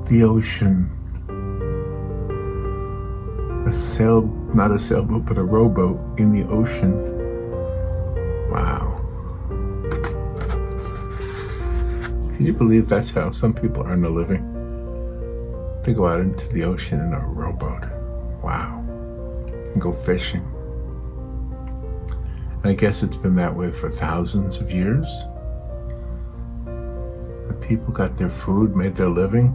the ocean. Not a sailboat, but a rowboat in the ocean. Wow. Can you believe that's how some people earn a living? They go out into the ocean in a rowboat. Wow. And go fishing. And I guess it's been that way for thousands of years. The people got their food, made their living,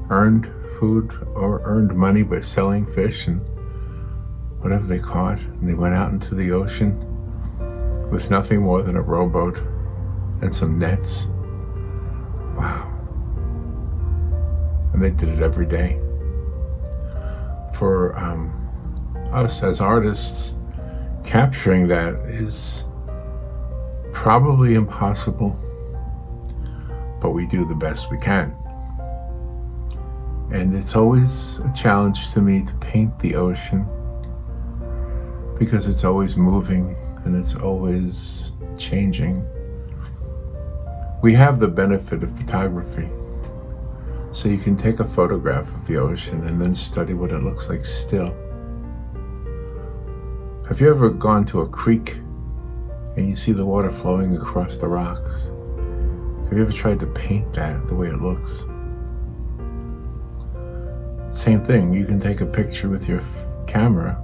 earned food or earned money by selling fish and whatever they caught, and they went out into the ocean with nothing more than a rowboat and some nets. Wow. And they did it every day. For us as artists, capturing that is probably impossible, but we do the best we can. And it's always a challenge to me to paint the ocean, because it's always moving and it's always changing. We have the benefit of photography, so you can take a photograph of the ocean and then study what it looks like still. Have you ever gone to a creek and you see the water flowing across the rocks? Have you ever tried to paint that the way it looks? Same thing, you can take a picture with your camera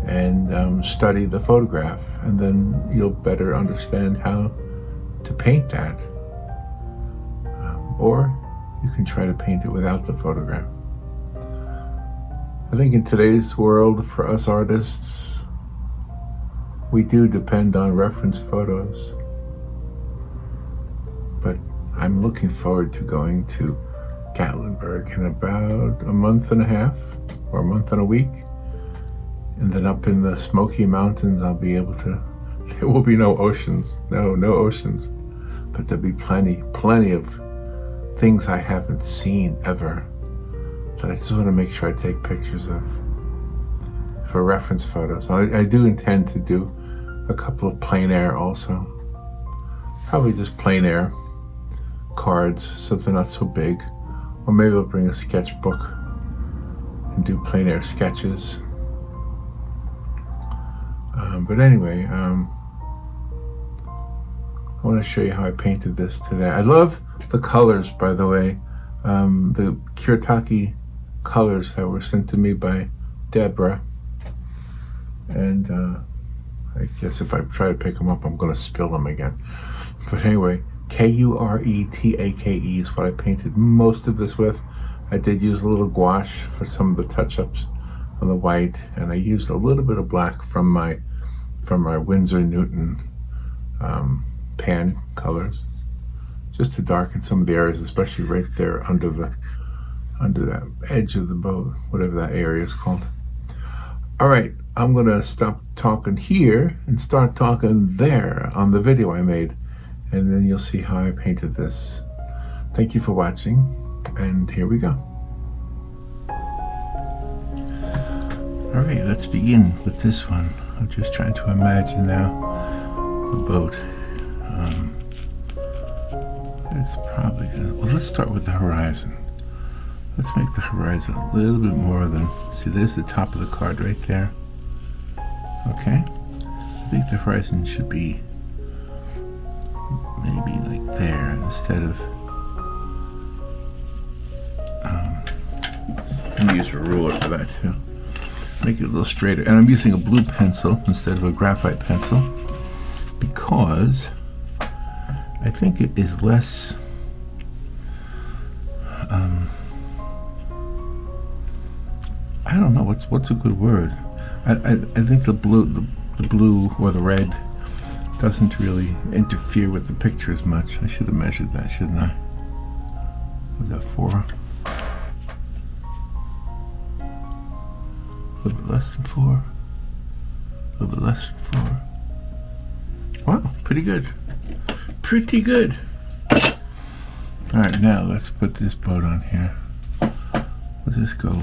and study the photograph, and then you'll better understand how to paint that. Or you can try to paint it without the photograph. I think in today's world, for us artists, we do depend on reference photos. But I'm looking forward to going to Gatlinburg in about a month and a half or a month and a week. And then up in the Smoky Mountains, I'll be able to, there will be no oceans, no oceans, but there'll be plenty of things I haven't seen ever that I just want to make sure I take pictures of for reference photos. I do intend to do a couple of plein air also. Probably just plein air cards, so they're not so big. Or maybe I'll bring a sketchbook and do plein air sketches. But anyway, I want to show you how I painted this today. I love the colors, by the way. The Kuretake colors that were sent to me by Deborah. And I guess if I try to pick them up, I'm going to spill them again. But anyway, Kuretake is what I painted most of this with. I did use a little gouache for some of the touch-ups on the white, and I used a little bit of black from my Winsor Newton pan colors, just to darken some of the areas, especially right there under that edge of the boat, whatever that area is called. All right, I'm gonna stop talking here and start talking there on the video I made, and then you'll see how I painted this. Thank you for watching, and here we go. All right, let's begin with this one. I'm just trying to imagine now the boat. It's probably gonna, well, let's start with the horizon. Let's make the horizon a little bit more than, see, there's the top of the card right there. Okay, I think the horizon should be maybe like there instead of, I'm gonna use a ruler for that too. Make it a little straighter. And I'm using a blue pencil instead of a graphite pencil because I think it is less I don't know what's a good word. I think the blue or the red doesn't really interfere with the picture as much. I should have measured that, shouldn't I? Was that 4? A little bit less than 4. A little bit less than 4. Wow, pretty good. Pretty good. All right, now let's put this boat on here. Let's just go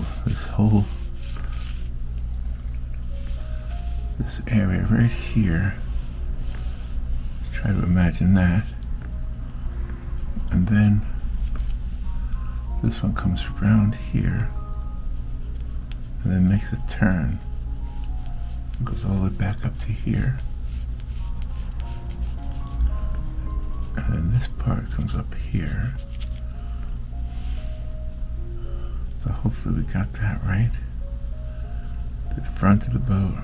this area right here. Let's try to imagine that. And then This one comes around here and then makes a turn. It goes all the way back up to here. And then this part comes up here. So hopefully we got that right. The front of the boat.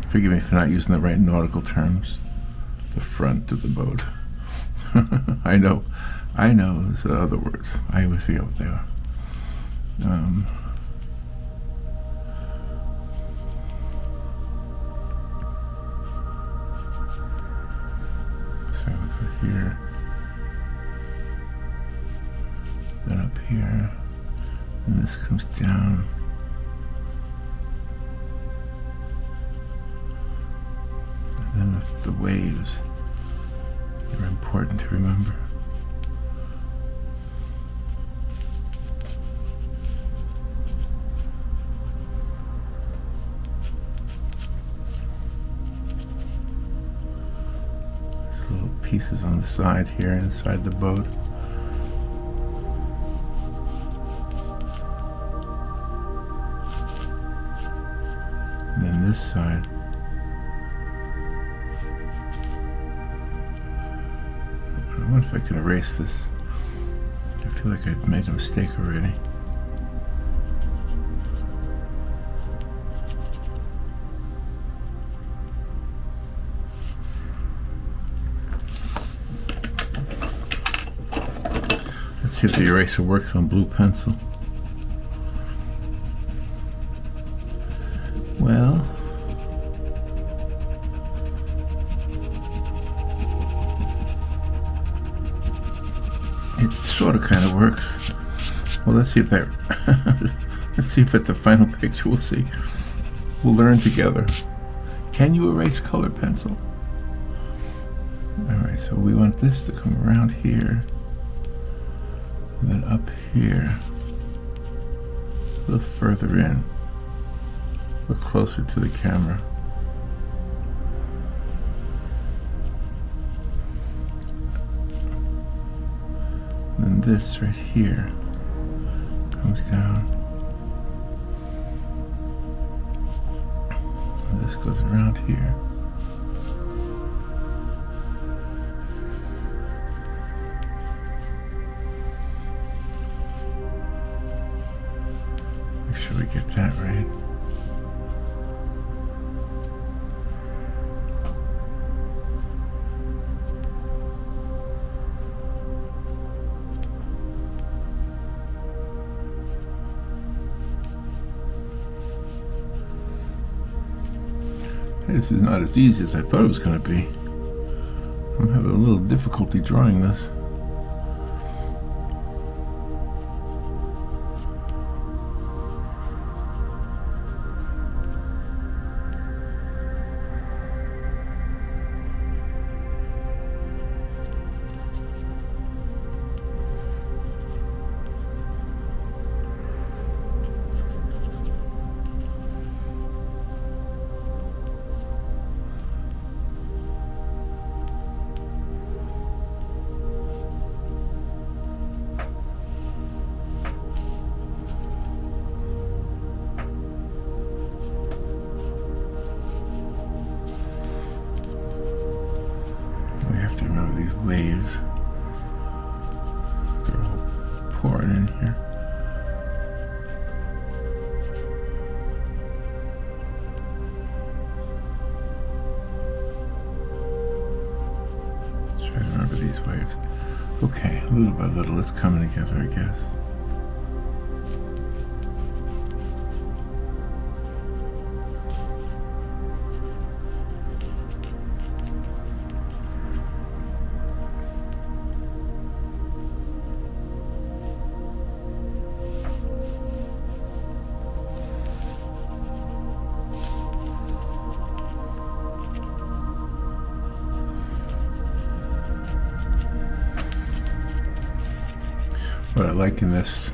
Forgive me for not using the right nautical terms. The front of the boat. I know, there's other words. I always forget what they are. So we go here, then up here, and this comes down. And then the waves are important to remember. There's little pieces on the side here inside the boat. And then this side. I wonder if I can erase this. I feel like I've made a mistake already. Let's see if the eraser works on blue pencil. Well, it sort of kind of works. Well, let's see if that let's see if at the final picture we'll see. We'll learn together. Can you erase colored pencil? Alright, so we want this to come around here and then up here, a little further in, a little closer to the camera. And this right here comes down, and this goes around here. Make sure we get that right. This is not as easy as I thought it was going to be. I'm having a little difficulty drawing this. Remember these waves. They're all pouring in here. Let's try to remember these waves. Okay, little by little it's coming together, I guess. What I like in this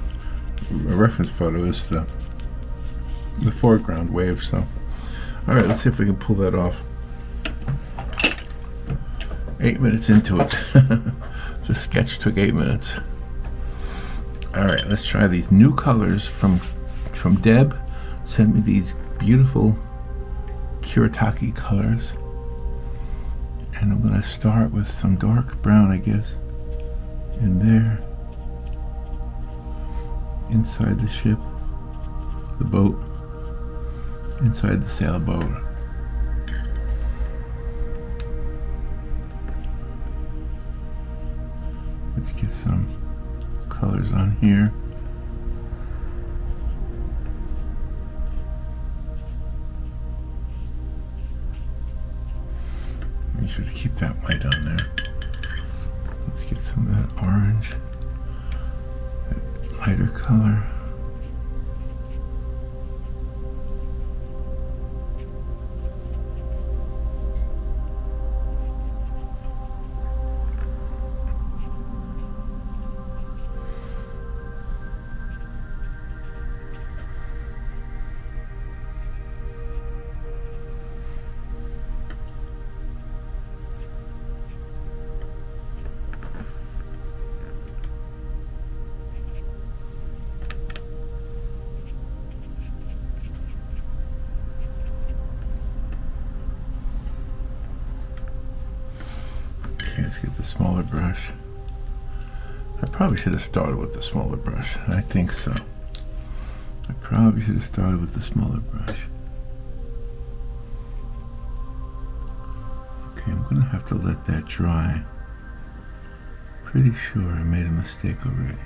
reference photo is the foreground wave. So, all right, let's see if we can pull that off. 8 minutes into it. The sketch took 8 minutes. All right, let's try these new colors from Deb. Sent me these beautiful Kuretake colors. And I'm gonna start with some dark brown, I guess, in there. Inside the ship, the boat, inside the sailboat. Let's get some colors on here. Make sure to keep that white on there. Let's get some of that orange, that lighter color. Let's get the smaller brush. I probably should have started with the smaller brush. I think so. I probably should have started with the smaller brush. Okay, I'm gonna have to let that dry. Pretty sure I made a mistake already.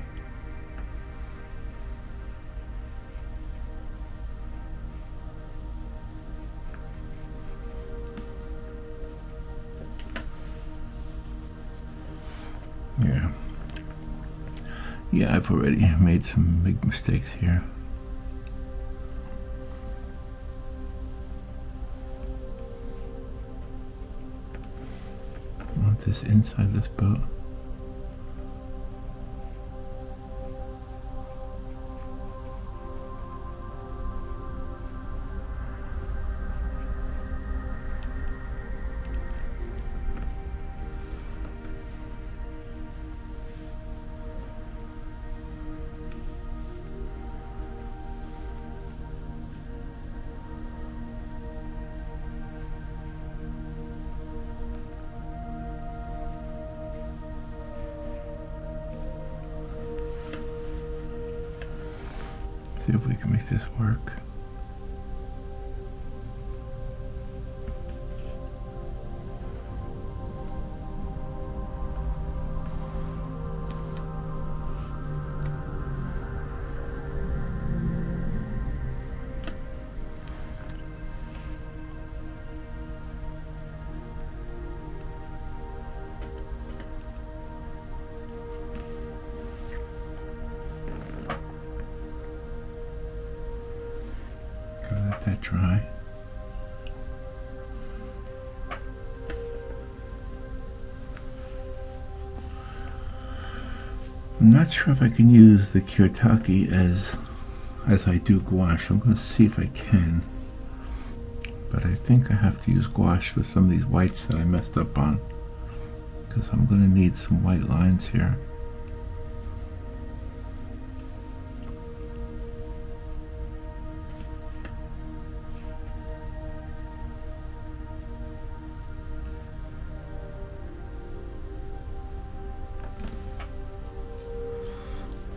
Yeah, I've already made some big mistakes here. I want this inside this boat. See if we can make this work. Let that dry. I'm not sure if I can use the Kuretake as I do gouache. I'm going to see if I can. But I think I have to use gouache for some of these whites that I messed up on, because I'm going to need some white lines here.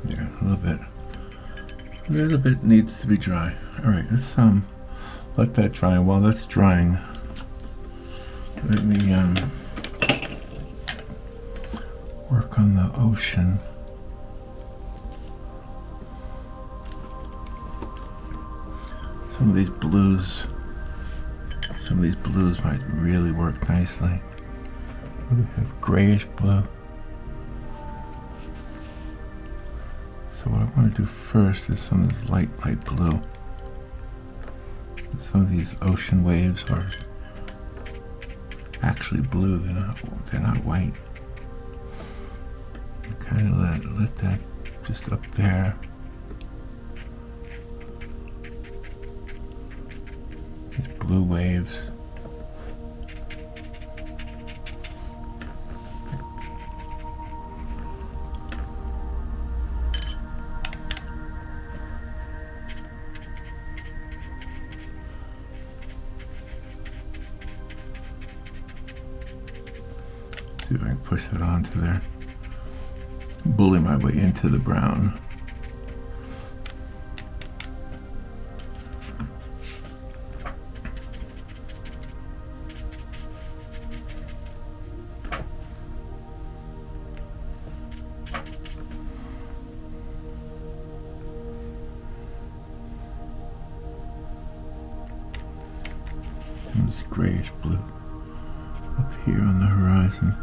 Yeah, a little bit needs to be dry. All right, let's let that dry. While that's drying, let me work on the ocean. Some of these blues might really work nicely. We have grayish blue. So what I want to do first is some of this light blue. Some of these ocean waves are actually blue. They're not white. Kind of let that just up there. These blue waves. See if I can push that onto there. Bully my way into the brown. This grayish blue up here on the horizon.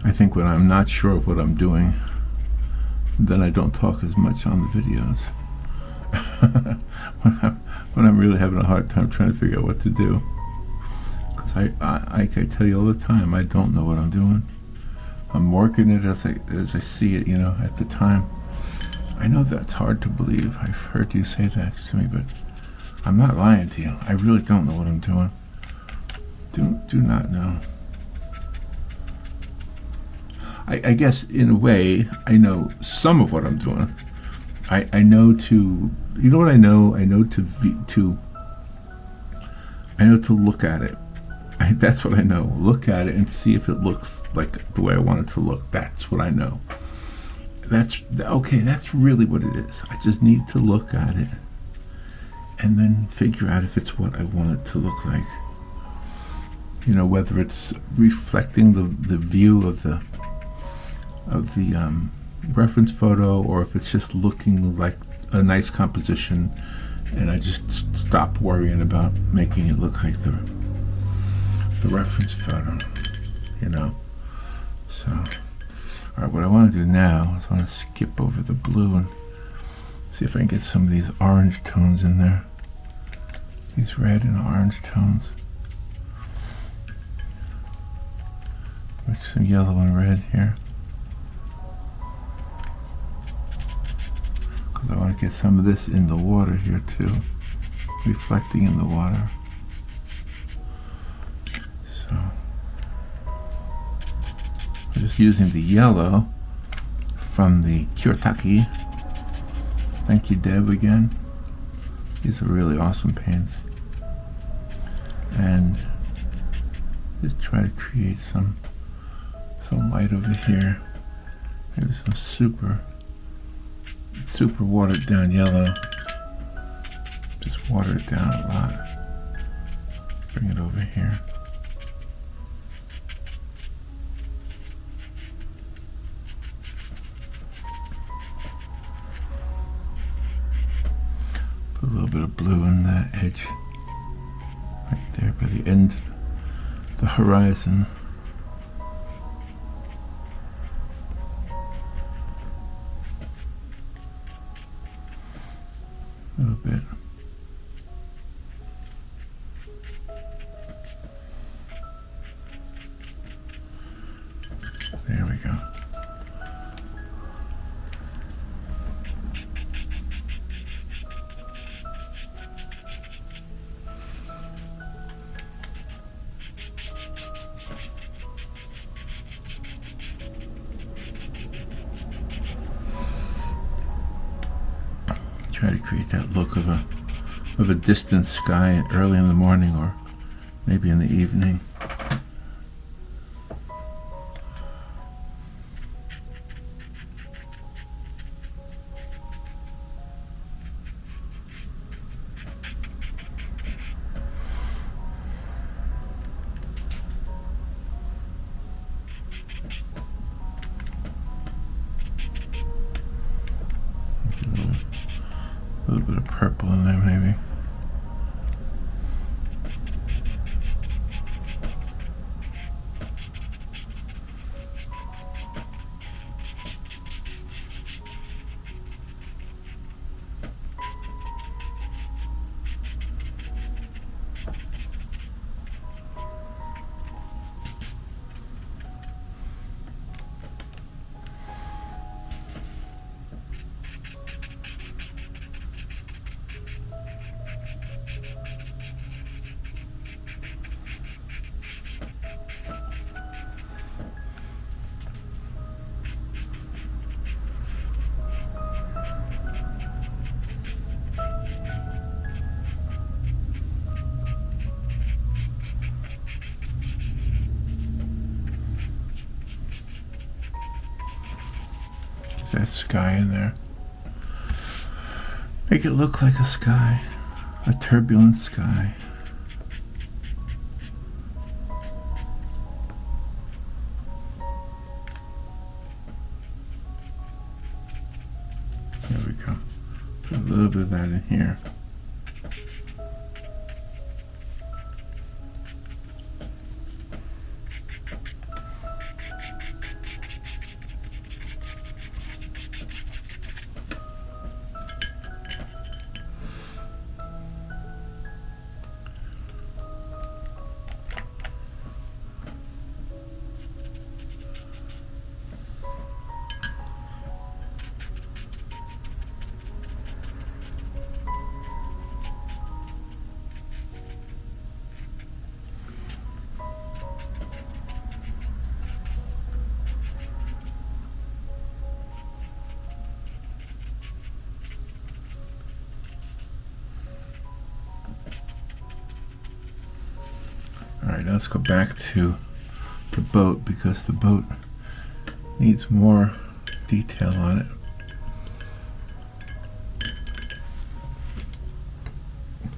I think when I'm not sure of what I'm doing, then I don't talk as much on the videos. when I'm really having a hard time trying to figure out what to do. Because I tell you all the time, I don't know what I'm doing. I'm working it as I see it, you know, at the time. I know that's hard to believe. I've heard you say that to me, but I'm not lying to you. I really don't know what I'm doing. Do not know. I guess in a way I know some of what I'm doing. I know to, you know what I know? I know to look at it. That's what I know. Look at it and see if it looks like the way I want it to look. That's what I know. That's okay. That's really what it is. I just need to look at it and then figure out if it's what I want it to look like. You know, whether it's reflecting the view of the reference photo, or if it's just looking like a nice composition and I just stop worrying about making it look like the reference photo, you know. So, alright, what I want to do now is I want to skip over the blue and see if I can get some of these orange tones in there. These red and orange tones. Mix some yellow and red here. I want to get some of this in the water here too, reflecting in the water. So I'm just using the yellow from the Kuretake. Thank you, Deb, again. These are really awesome paints. And just try to create some light over here. Maybe some super watered down yellow. Just water it down a lot. Bring it over here. Put a little bit of blue in that edge. Right there by the end of the horizon. A little bit. There we go. Try to create that look of a distant sky early in the morning or maybe in the evening. A little bit of purple in there, maybe. Is that sky in there? Make it look like a sky, a turbulent sky. There we go. Put a little bit of that in here. Alright, now let's go back to the boat because the boat needs more detail on it.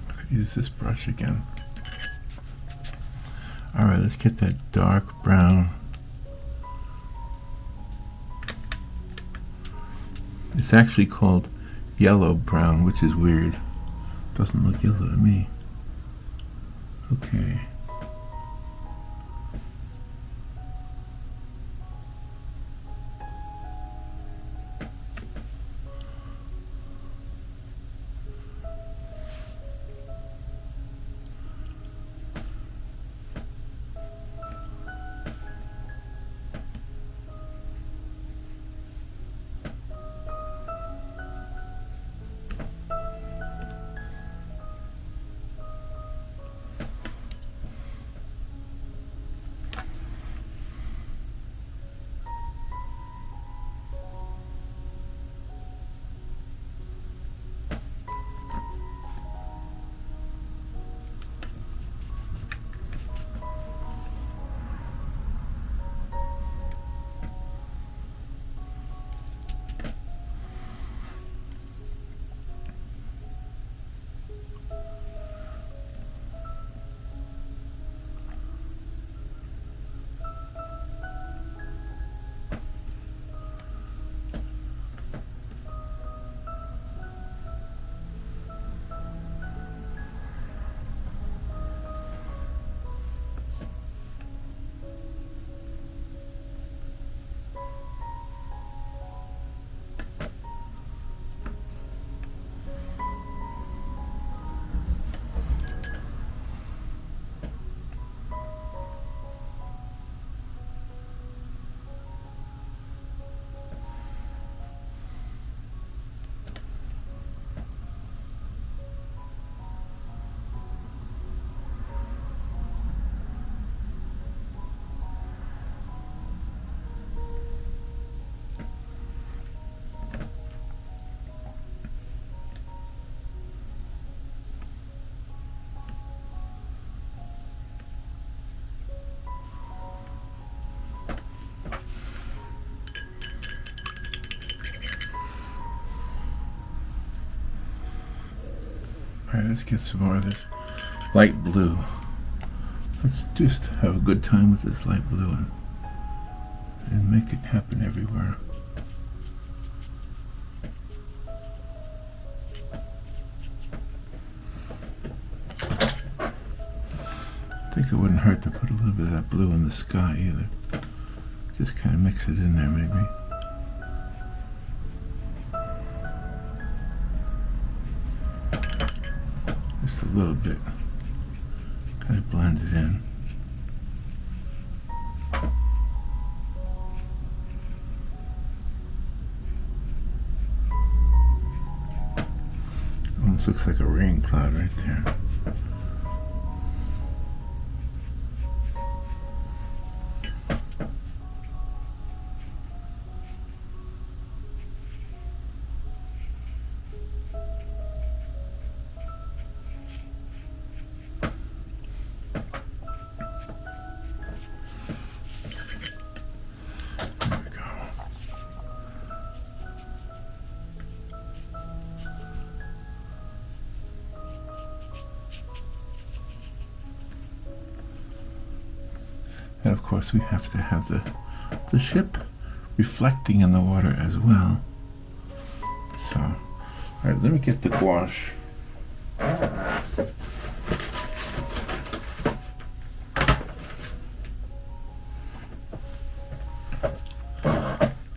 I could use this brush again. Alright, let's get that dark brown. It's actually called yellow brown, which is weird. Doesn't look yellow to me. Okay. let's get some more of this light blue. Let's just have a good time with this light blue and make it happen everywhere. I think it wouldn't hurt to put a little bit of that blue in the sky either. Just kind of mix it in there maybe. Just a little bit. Kind of blend it in. Almost looks like a rain cloud right there. And of course we have to have the ship reflecting in the water as well. So, all right, let me get the gouache.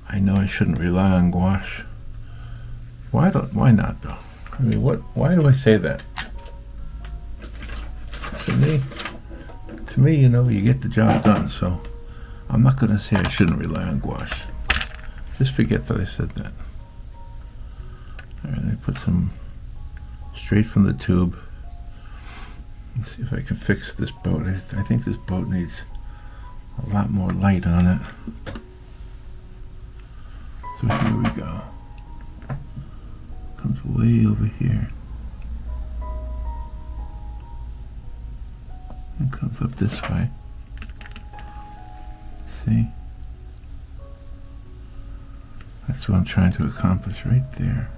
I know I shouldn't rely on gouache. Why not though? I mean, why do I say that? To me, you know, you get the job done, so I'm not going to say I shouldn't rely on gouache. Just forget that I said that. All right, let me put some straight from the tube. Let's see if I can fix this boat. I think this boat needs a lot more light on it. So here we go. Comes way over here. And comes up this way. See? That's what I'm trying to accomplish right there.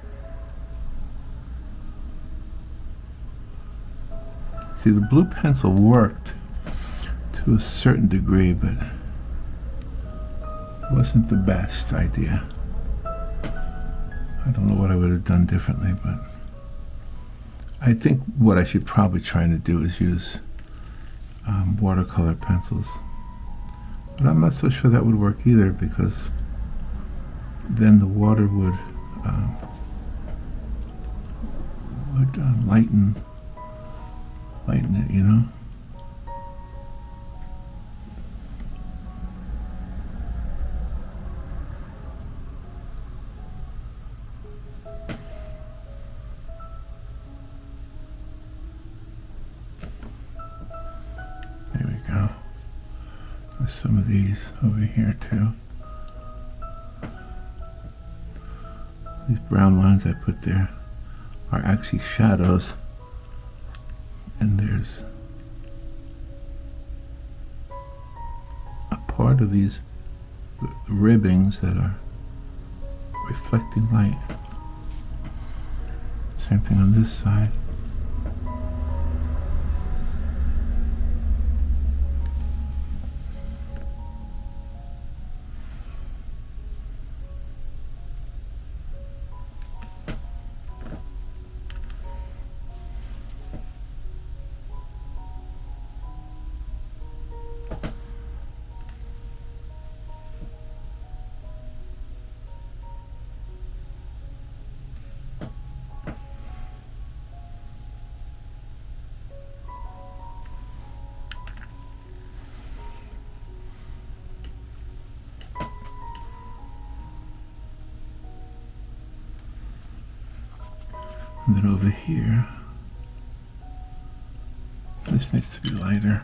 See, the blue pencil worked to a certain degree, but it wasn't the best idea. I don't know what I would have done differently, but I think what I should probably try to do is use watercolor pencils. But I'm not so sure that would work either, because then the water would lighten it, you know? There we go. There's some of these over here too. These brown lines I put there are actually shadows, and there's a part of these ribbings that are reflecting light. Same thing on this side. And then over here, this needs to be lighter.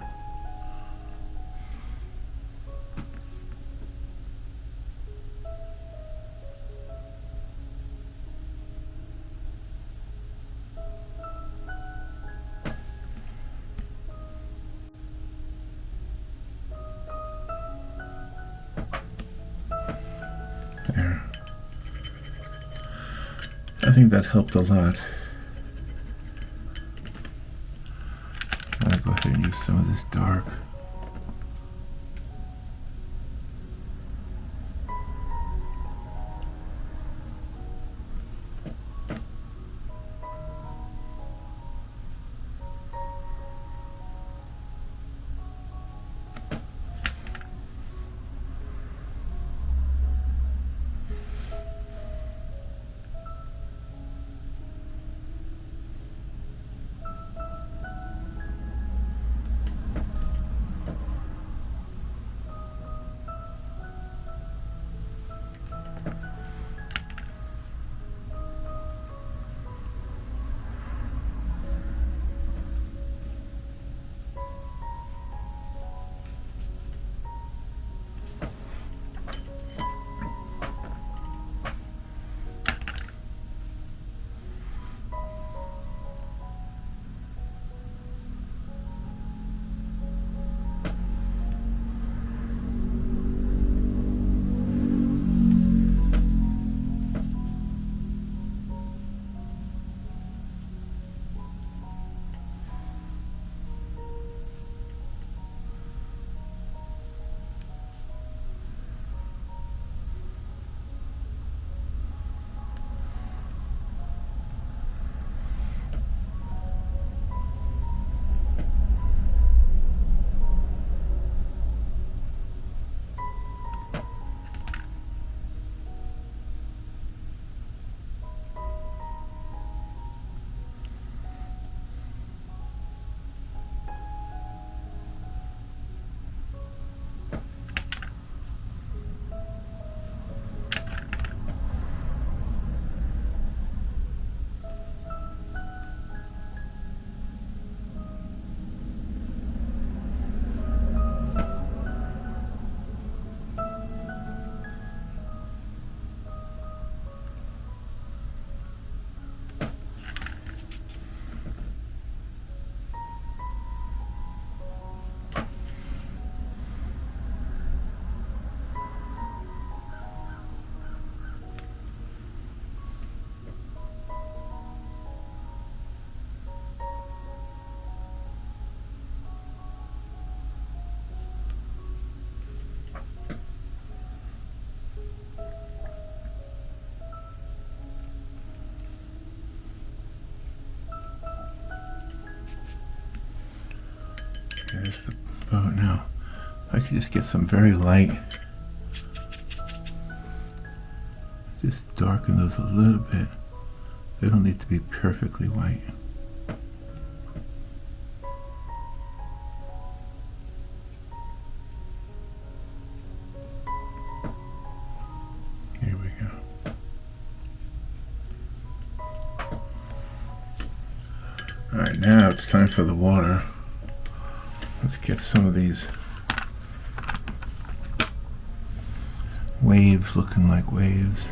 There. I think that helped a lot. ahead and use some of this dark. There's the boat now. I could just get some very light, just darken those a little bit. They don't need to be perfectly white. Here we go. All right, now it's time for the water. Let's get some of these waves looking like waves.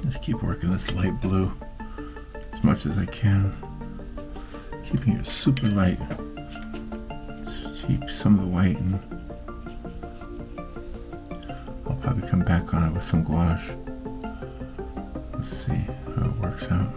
Just keep working this light blue as much as I can. Keeping it super light. Keep some of the white, and I'll probably come back on it with some gouache. Let's see how it works out.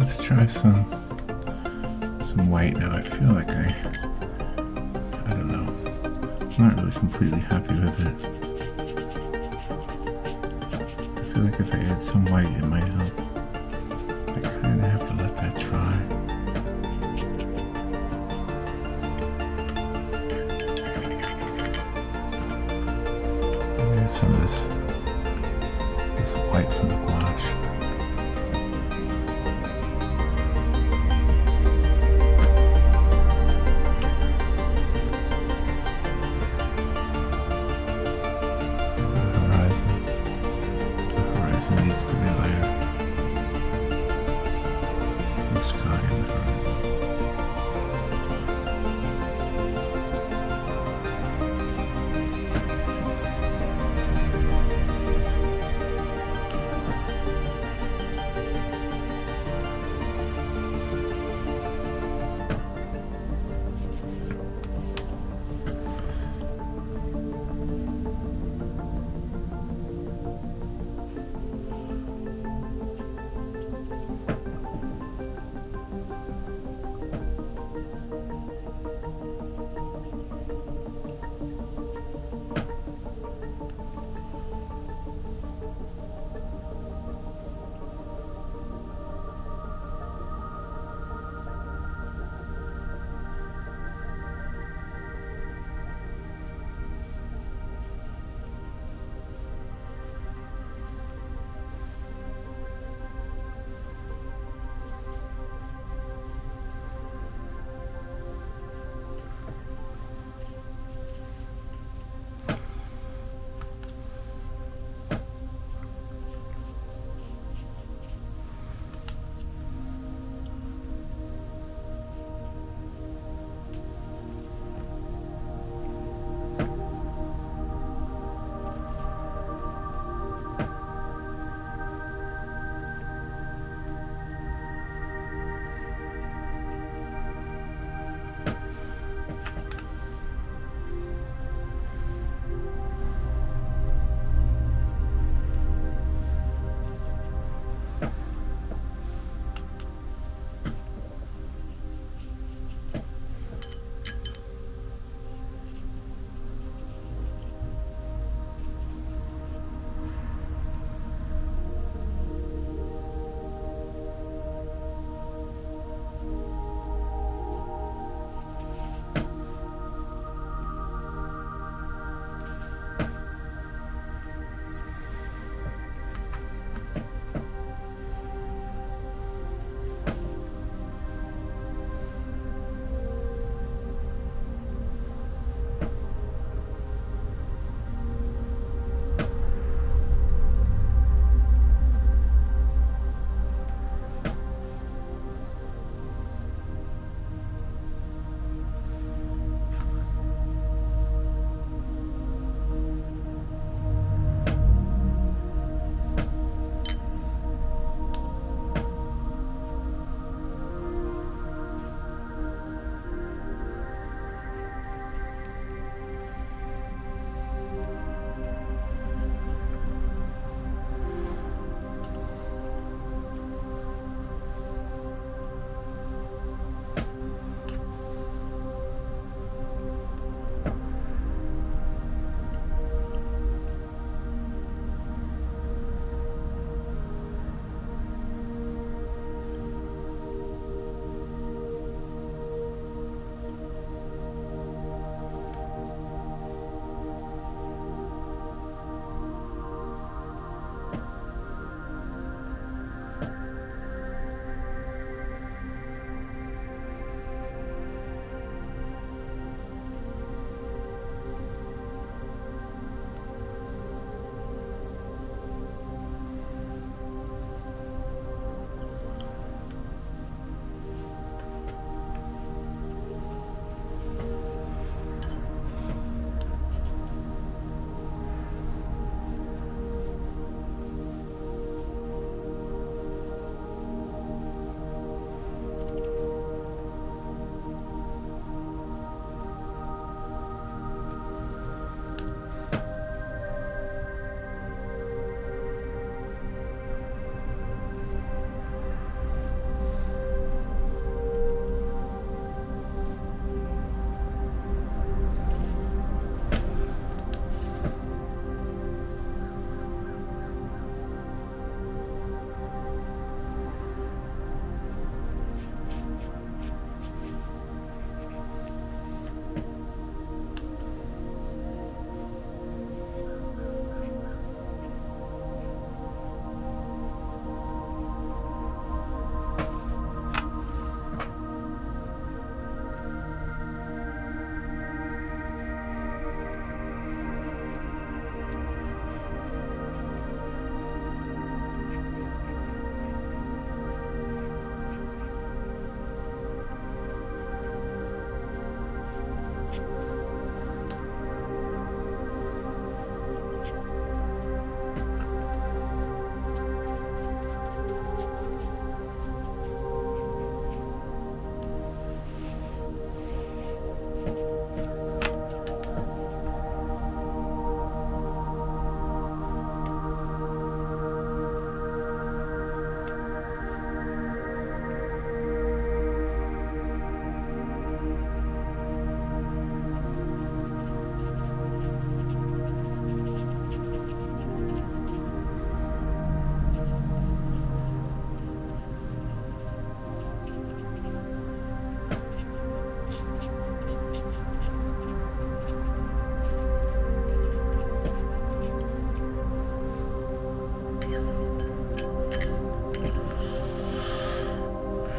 let's try some white now. I feel like I don't know. I'm not really completely happy with it. I feel like if I add some white, it might help. I kind of have to let that dry. Add some of this white from the gouache. The horizon needs to be lighter. The sky and the horizon.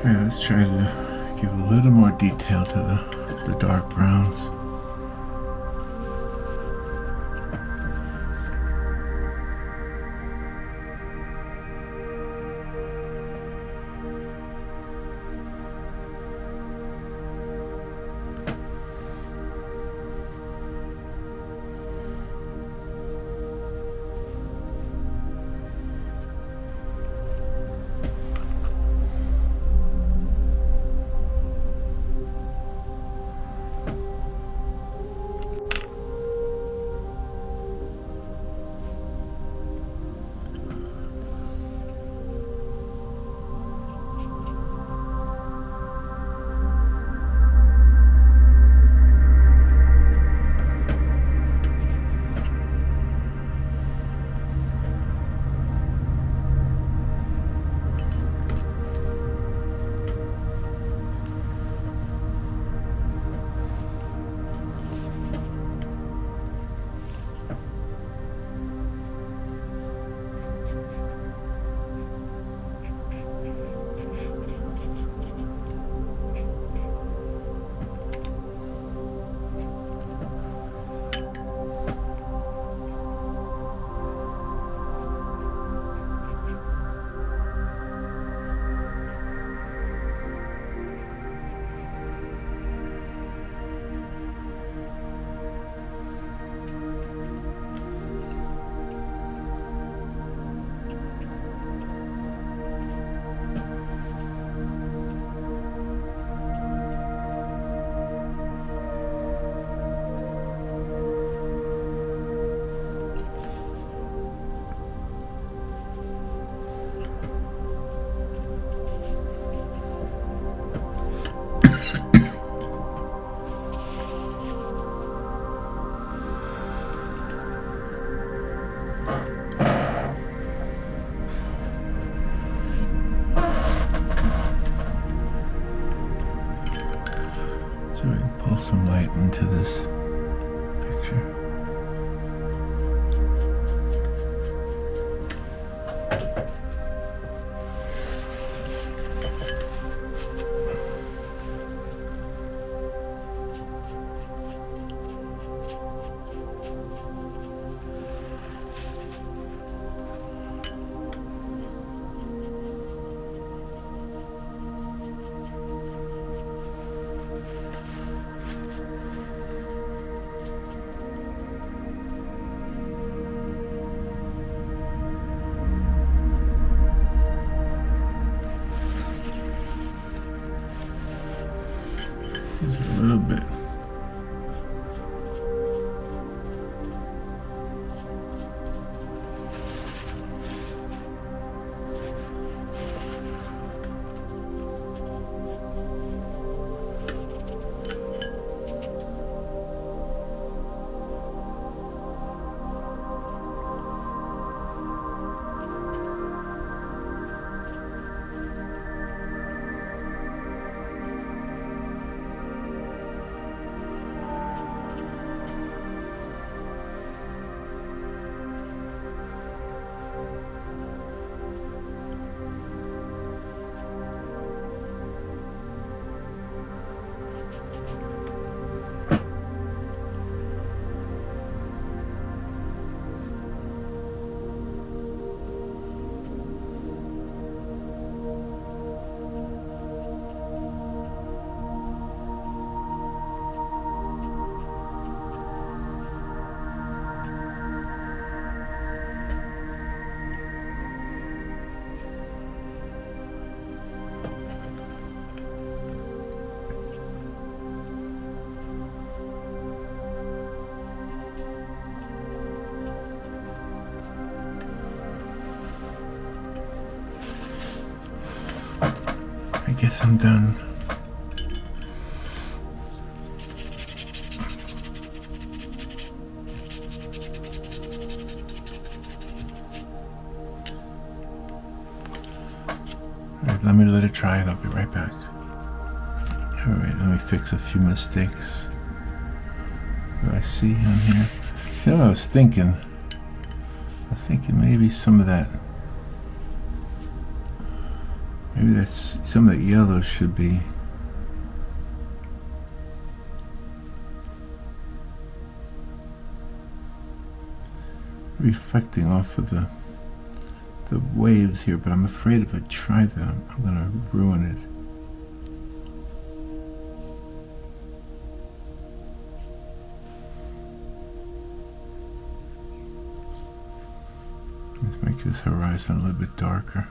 Alright, let's try to give a little more detail to the dark browns. So we can pull some light into this picture. Just a little bit. I guess I'm done. Alright, let it dry and I'll be right back. Alright, let me fix a few mistakes. What do I see on here? You know what I was thinking? Maybe that's some of the yellow should be reflecting off of the waves here, but I'm afraid if I try that, I'm going to ruin it. Let's make this horizon a little bit darker.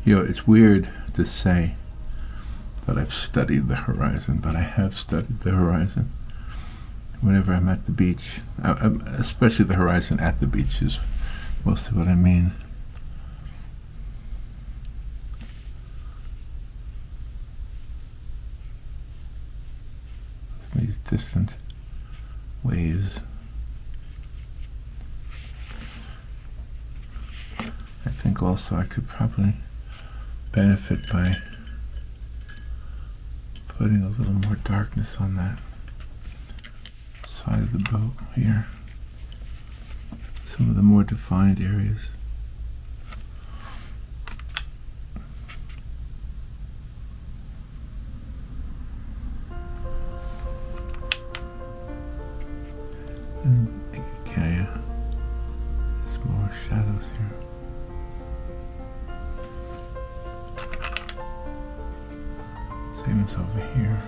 You know, it's weird to say that I've studied the horizon, but I have studied the horizon. Whenever I'm at the beach, especially the horizon at the beach is mostly what I mean. These distant waves. I think also I could probably benefit by putting a little more darkness on that side of the boat here. Some of the more defined areas. Okay, there's more shadows here. Same as over here.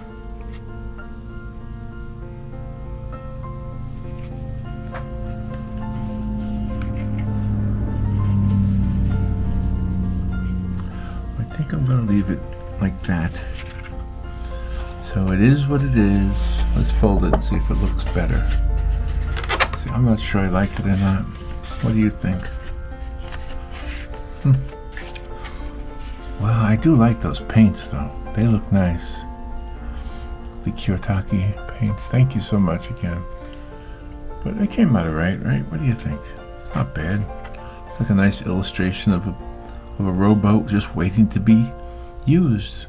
I think I'm going to leave it like that. So it is what it is. Let's fold it and see if it looks better. See, I'm not sure I like it or not. What do you think? Well, I do like those paints though. They look nice. The Kiyotaki paints. Thank you so much again. But it came out alright, right? What do you think? It's not bad. It's like a nice illustration of a rowboat just waiting to be used.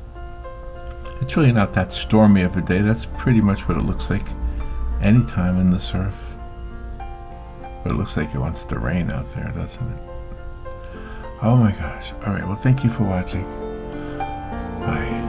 It's really not that stormy of a day. That's pretty much what it looks like anytime in the surf. But it looks like it wants to rain out there, doesn't it? Oh my gosh. Alright, well thank you for watching. Bye.